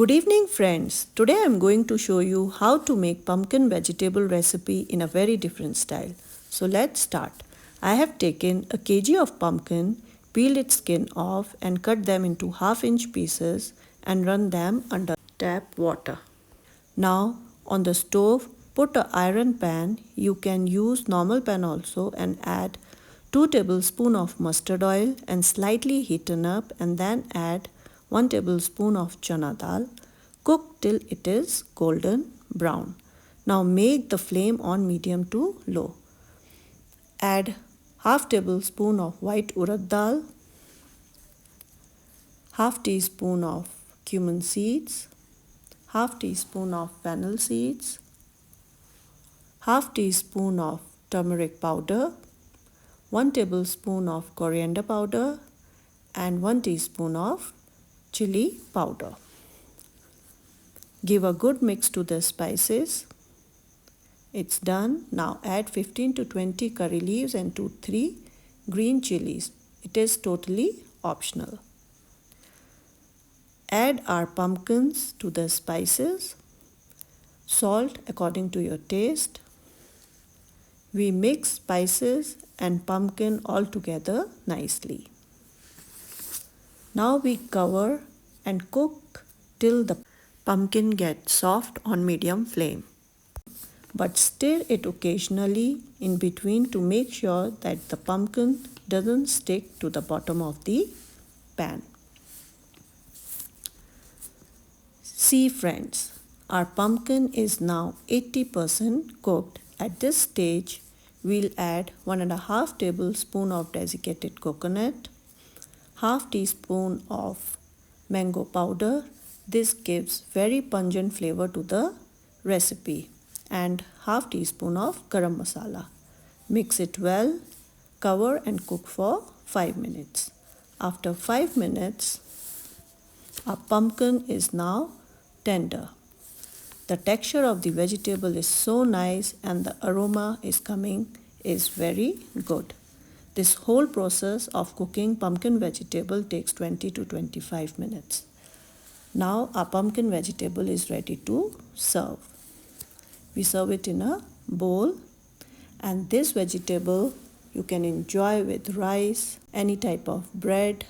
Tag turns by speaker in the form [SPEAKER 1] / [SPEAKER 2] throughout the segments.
[SPEAKER 1] Good evening friends. Today I am going to show you how to make pumpkin vegetable recipe in a very different style. So let's start. I have taken a kg of pumpkin, peeled its skin off and cut them into half-inch pieces and run them under tap water. Now on the stove, put an iron pan. You can use normal pan also and add 2 tablespoons of mustard oil and slightly heaten up, and then add 1 tablespoon of chana dal. Cook till it is golden brown. Now make the flame on medium to low. Add half tablespoon of white urad dal, half teaspoon of cumin seeds, half teaspoon of fennel seeds, half teaspoon of turmeric powder, 1 tablespoon of coriander powder and 1 teaspoon of chili powder. Give a good mix to the spices. It's done. Now add 15 to 20 curry leaves and 2-3 green chilies. It is totally optional. Add our pumpkins to the spices. Salt according to your taste. We mix spices and pumpkin all together nicely. Now we cover and cook till the pumpkin gets soft on medium flame. But stir it occasionally in between to make sure that the pumpkin doesn't stick to the bottom of the pan. See friends, our pumpkin is now 80% cooked. At this stage, we'll add 1.5 tablespoon of desiccated coconut, half teaspoon of mango powder. This gives very pungent flavor to the recipe, and half teaspoon of garam masala. Mix it well, cover and cook for 5 minutes. After 5 minutes, our pumpkin is now tender. The texture of the vegetable is so nice and the aroma is very good. This whole process of cooking pumpkin vegetable takes 20 to 25 minutes. Now our pumpkin vegetable is ready to serve. We serve it in a bowl, and this vegetable you can enjoy with rice, any type of bread,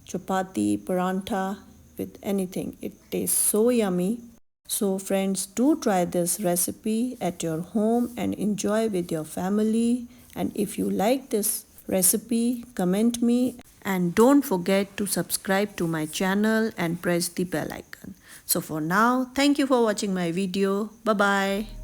[SPEAKER 1] chapati, parantha, with anything. It tastes so yummy. So friends, do try this recipe at your home and enjoy with your family. And if you like this recipe, comment me, and don't forget to subscribe to my channel and press the bell icon. So for now, thank you for watching my video. Bye bye.